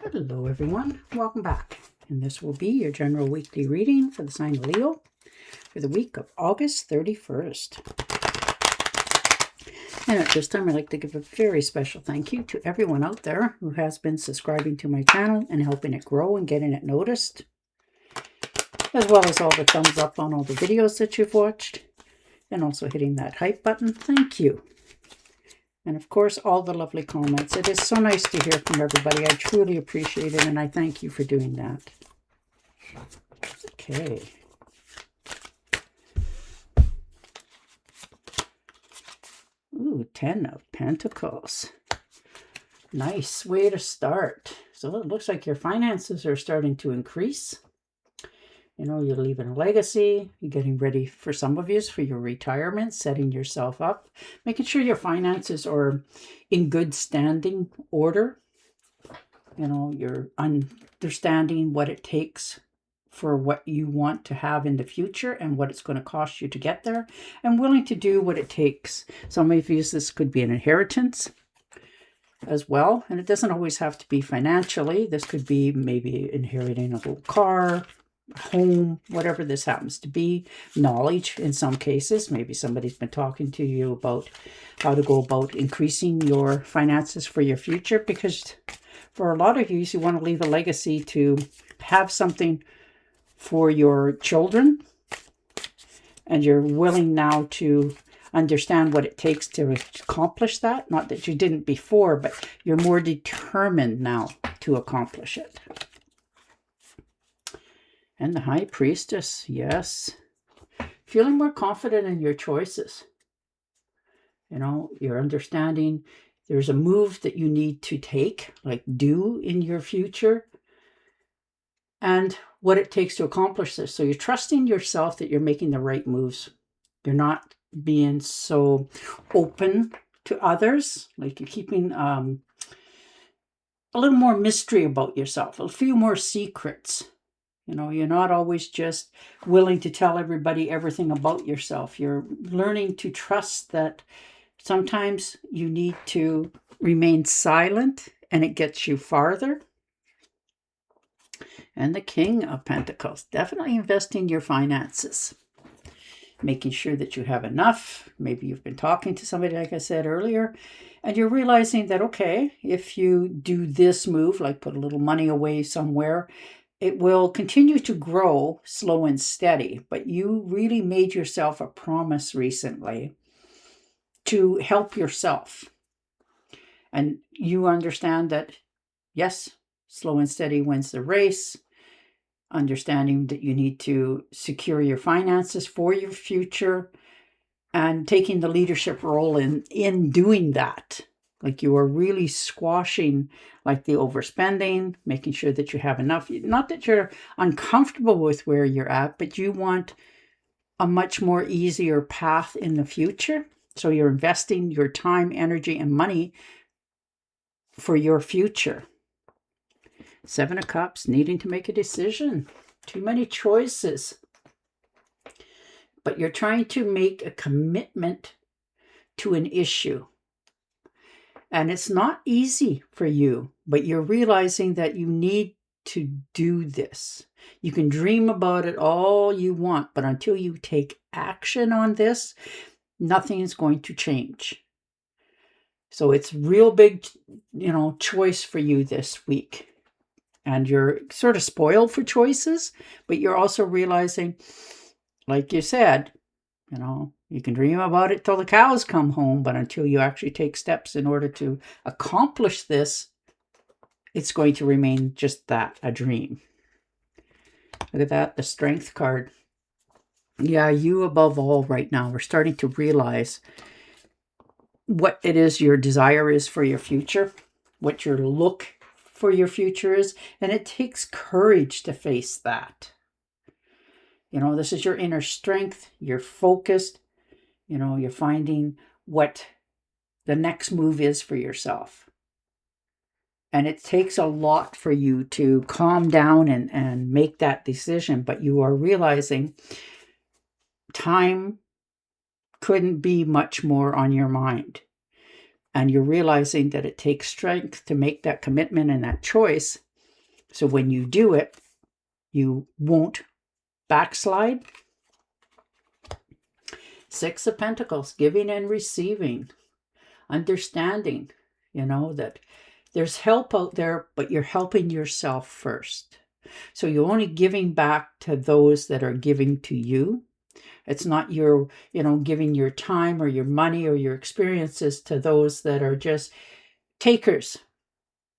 Hello everyone, welcome back. And this will be your general weekly reading for the sign of Leo for the week of August 31st. And at this time I'd like to give a very special thank you to everyone out there who has been subscribing to my channel and helping it grow and getting it noticed, as well as all the thumbs up on all the videos that you've watched, and also hitting that hype button. Thank you. And of course, all the lovely comments. It is so nice to hear from everybody. I truly appreciate it, and I thank you for doing that. Okay. Ooh, 10 of Pentacles. Nice way to start. So it looks like your finances are starting to increase. You know, you're leaving a legacy. You're getting ready, for some of you, for your retirement, setting yourself up, making sure your finances are in good standing order. You know, you're understanding what it takes for what you want to have in the future and what it's going to cost you to get there, and willing to do what it takes. Some of you, this could be an inheritance as well, and it doesn't always have to be financially. This could be maybe inheriting a little car, home, whatever this happens to be. Knowledge in some cases. Maybe somebody's been talking to you about how to go about increasing your finances for your future, because for a lot of you want to leave a legacy to have something for your children, and you're willing now to understand what it takes to accomplish that. Not that you didn't before, but you're more determined now to accomplish it. And the High Priestess, yes. Feeling more confident in your choices. You know, you're understanding there's a move that you need to take, like do in your future, and what it takes to accomplish this. So you're trusting yourself that you're making the right moves. You're not being so open to others. Like you're keeping a little more mystery about yourself, a few more secrets. You know, you're not always just willing to tell everybody everything about yourself. You're learning to trust that sometimes you need to remain silent, and it gets you farther. And the King of Pentacles, definitely investing your finances. Making sure that you have enough. Maybe you've been talking to somebody, like I said earlier, and you're realizing that, okay, if you do this move, like put a little money away somewhere, it will continue to grow slow and steady, but you really made yourself a promise recently to help yourself. And you understand that, yes, slow and steady wins the race. Understanding that you need to secure your finances for your future, and taking the leadership role in doing that. Like you are really squashing like the overspending, making sure that you have enough. Not that you're uncomfortable with where you're at, but you want a much more easier path in the future. So you're investing your time, energy, and money for your future. 7 of Cups, needing to make a decision. Too many choices. But you're trying to make a commitment to an issue. And it's not easy for you, but you're realizing that you need to do this. You can dream about it all you want, but until you take action on this, nothing is going to change. So it's real big, choice for you this week. And you're sort of spoiled for choices, but you're also realizing, like you said, you can dream about it till the cows come home, but until you actually take steps in order to accomplish this, it's going to remain just that, a dream. Look at that, the Strength card. Yeah, you above all right now are starting to realize what it is your desire is for your future, what your look for your future is, and it takes courage to face that. This is your inner strength. You're focused. You're finding what the next move is for yourself. And it takes a lot for you to calm down and make that decision, but you are realizing time couldn't be much more on your mind. And you're realizing that it takes strength to make that commitment and that choice. So when you do it, you won't backslide. Six of Pentacles, giving and receiving, understanding, that there's help out there, but you're helping yourself first. So you're only giving back to those that are giving to you. It's not your, giving your time or your money or your experiences to those that are just takers.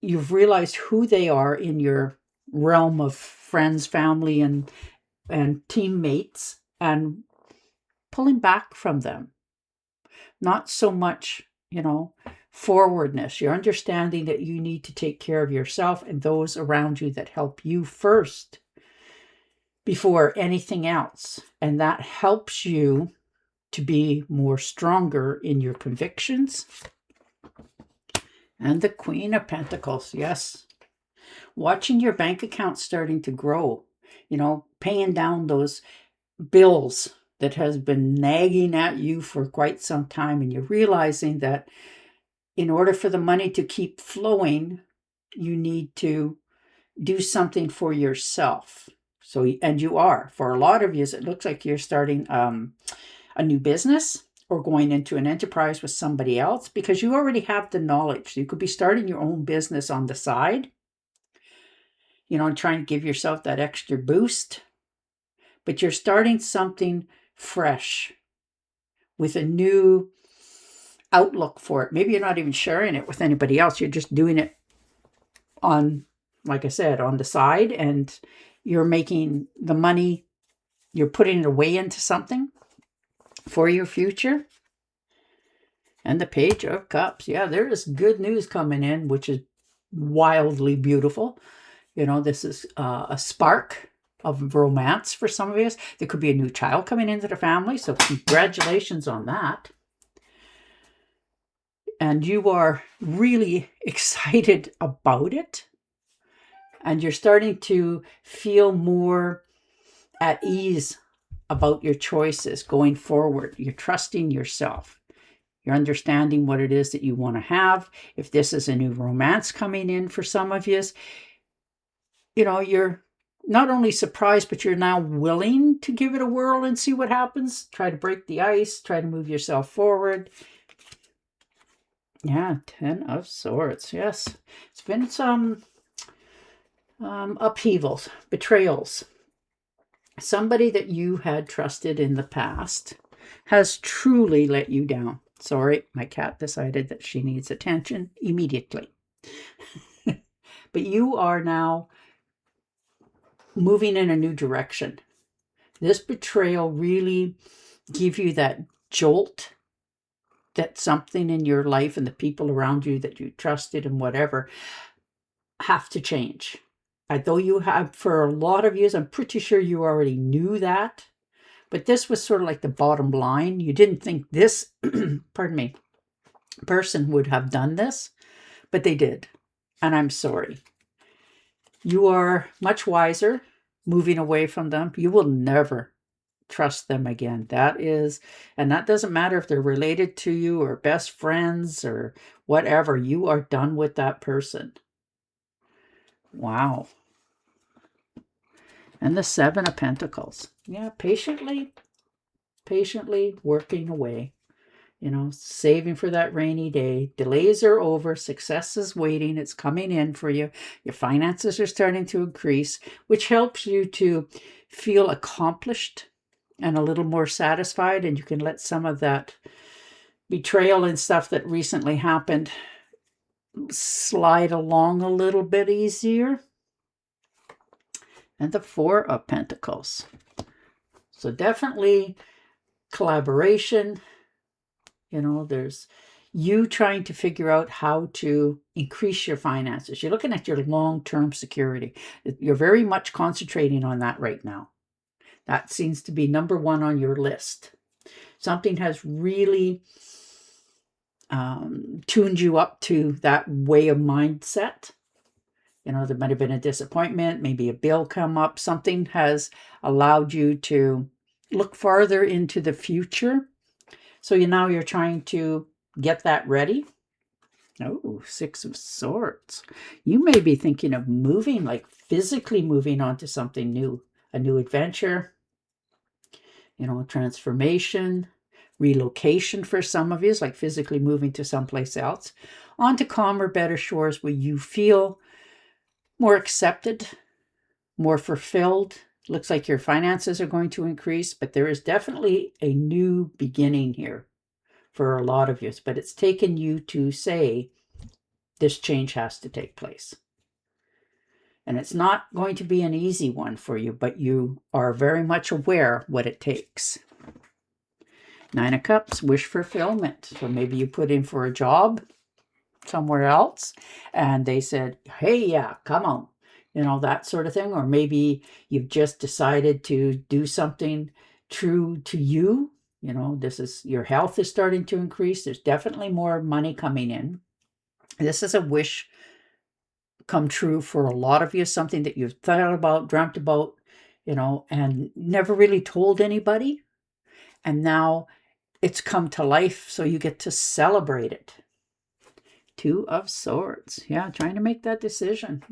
You've realized who they are in your realm of friends, family, and teammates, and pulling back from them. Not so much, forwardness. You're understanding that you need to take care of yourself and those around you that help you first before anything else. And that helps you to be more stronger in your convictions. And the Queen of Pentacles, yes. Watching your bank account starting to grow, paying down those bills that has been nagging at you for quite some time, and you're realizing that in order for the money to keep flowing, you need to do something for yourself. So, and you are. For a lot of you, it looks like you're starting a new business or going into an enterprise with somebody else because you already have the knowledge. You could be starting your own business on the side, and trying to give yourself that extra boost. But you're starting something fresh with a new outlook for it. Maybe you're not even sharing it with anybody else. You're just doing it on, like I said, on the side, and you're making the money, you're putting it away into something for your future. And the Page of Cups. Yeah, there is good news coming in, which is wildly beautiful. This is a spark of romance for some of us. There could be a new child coming into the family, so congratulations on that. And you are really excited about it. And you're starting to feel more at ease about your choices going forward. You're trusting yourself. You're understanding what it is that you want to have. If this is a new romance coming in for some of you, you're not only surprised, but you're now willing to give it a whirl and see what happens. Try to break the ice. Try to move yourself forward. Yeah, 10 of Swords. Yes. It's been some upheavals, betrayals. Somebody that you had trusted in the past has truly let you down. Sorry, my cat decided that she needs attention immediately. But you are now moving in a new direction. This betrayal really gave you that jolt that something in your life and the people around you that you trusted and whatever have to change. Though you have, for a lot of years, I'm pretty sure you already knew that, but this was sort of like the bottom line. You didn't think this, pardon me, person would have done this, but they did. And I'm sorry. You are much wiser moving away from them. You will never trust them again. And that doesn't matter if they're related to you or best friends or whatever. You are done with that person. Wow. And the Seven of Pentacles. Yeah, patiently working away. Saving for that rainy day. Delays are over. Success is waiting. It's coming in for you. Your finances are starting to increase, which helps you to feel accomplished and a little more satisfied. And you can let some of that betrayal and stuff that recently happened slide along a little bit easier. And the Four of Pentacles. So definitely collaboration. There's you trying to figure out how to increase your finances. You're looking at your long-term security. You're very much concentrating on that right now. That seems to be number one on your list. Something has really tuned you up to that way of mindset. There might have been a disappointment, maybe a bill come up. Something has allowed you to look farther into the future. So now you're trying to get that ready. Oh, Six of Swords. You may be thinking of moving, like physically moving on to something new, a new adventure, transformation, relocation for some of you, is like physically moving to someplace else, on to calmer, better shores where you feel more accepted, more fulfilled. Looks like your finances are going to increase, but there is definitely a new beginning here for a lot of you. But it's taken you to say, this change has to take place. And it's not going to be an easy one for you, but you are very much aware what it takes. Nine of Cups, wish fulfillment. So maybe you put in for a job somewhere else and they said, hey, yeah, come on, that sort of thing. Or maybe you've just decided to do something true to you. Your health is starting to increase. There's definitely more money coming in. This is a wish come true for a lot of you, something that you've thought about, dreamt about, and never really told anybody. And now it's come to life, so you get to celebrate it. Two of Swords. Yeah, trying to make that decision.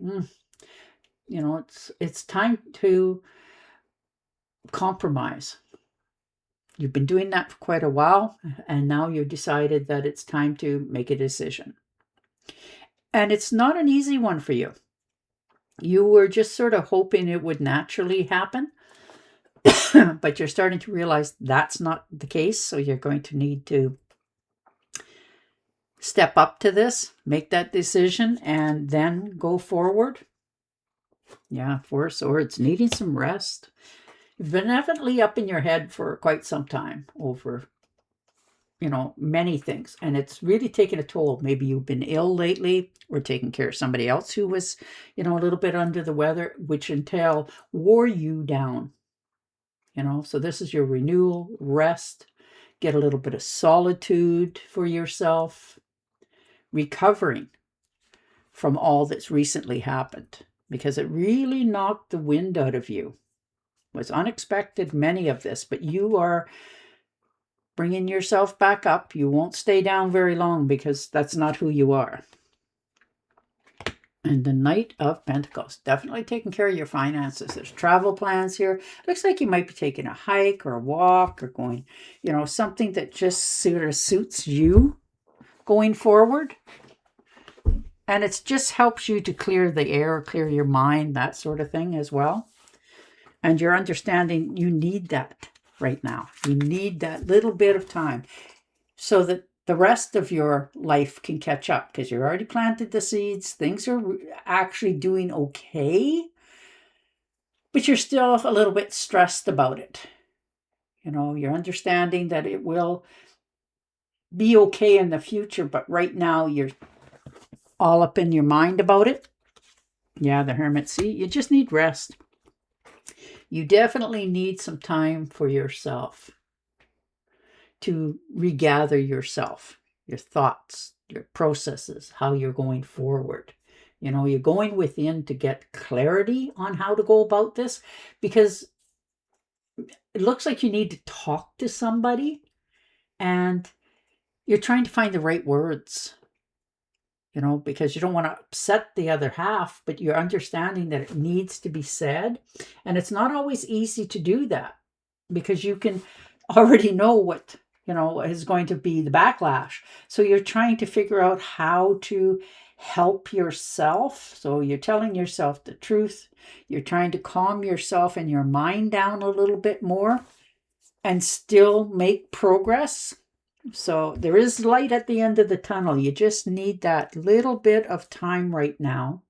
It's time to compromise. You've been doing that for quite a while, and now you've decided that it's time to make a decision. And it's not an easy one for you. You were just sort of hoping it would naturally happen, but you're starting to realize that's not the case. So you're going to need to step up to this, make that decision, and then go forward. Yeah, Four of Swords, needing some rest. You've been evidently up in your head for quite some time over many things, and it's really taken a toll. Maybe you've been ill lately or taking care of somebody else who was a little bit under the weather, which wore you down. So this is your renewal, rest, get a little bit of solitude for yourself, recovering from all that's recently happened, because it really knocked the wind out of you. It was unexpected, many of this, but you are bringing yourself back up. You won't stay down very long because that's not who you are. And the Knight of Pentacles, definitely taking care of your finances. There's travel plans here. Looks like you might be taking a hike or a walk or going, something that just sort of suits you going forward. And it just helps you to clear the air, clear your mind, that sort of thing as well. And you're understanding you need that right now. You need that little bit of time so that the rest of your life can catch up, because you already planted the seeds. Things are actually doing okay, but you're still a little bit stressed about it. You're understanding that it will be okay in the future, but right now you're all up in your mind about it. Yeah, the Hermit. See, you just need rest. You definitely need some time for yourself to regather yourself, your thoughts, your processes, how you're going forward. You're going within to get clarity on how to go about this, because it looks like you need to talk to somebody and you're trying to find the right words, because you don't want to upset the other half, but you're understanding that it needs to be said. And it's not always easy to do that, because you can already know what is going to be the backlash. So you're trying to figure out how to help yourself. So you're telling yourself the truth. You're trying to calm yourself and your mind down a little bit more and still make progress. So there is light at the end of the tunnel. You just need that little bit of time right now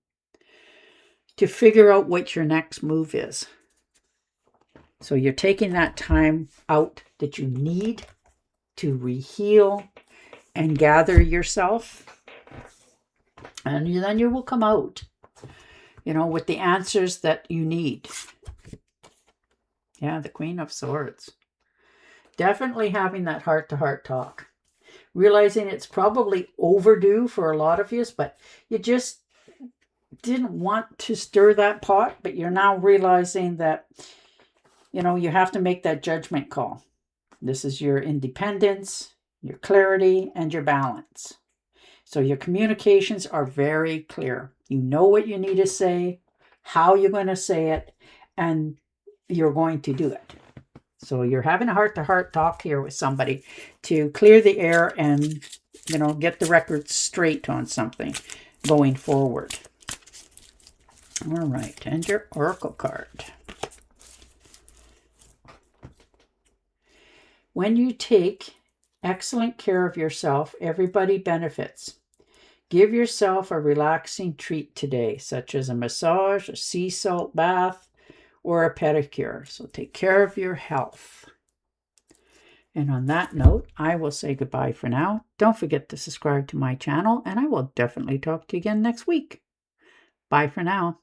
to figure out what your next move is. So you're taking that time out that you need to reheal and gather yourself. And then you will come out, with the answers that you need. Yeah, the Queen of Swords. Definitely having that heart-to-heart talk. Realizing it's probably overdue for a lot of you, but you just didn't want to stir that pot, but you're now realizing that, you have to make that judgment call. This is your independence, your clarity, and your balance. So your communications are very clear. You know what you need to say, how you're going to say it, and you're going to do it. So you're having a heart-to-heart talk here with somebody to clear the air and, get the record straight on something going forward. All right, and your oracle card. When you take excellent care of yourself, everybody benefits. Give yourself a relaxing treat today, such as a massage, a sea salt bath, or a pedicure. So take care of your health. And on that note, I will say goodbye for now. Don't forget to subscribe to my channel, and I will definitely talk to you again next week. Bye for now.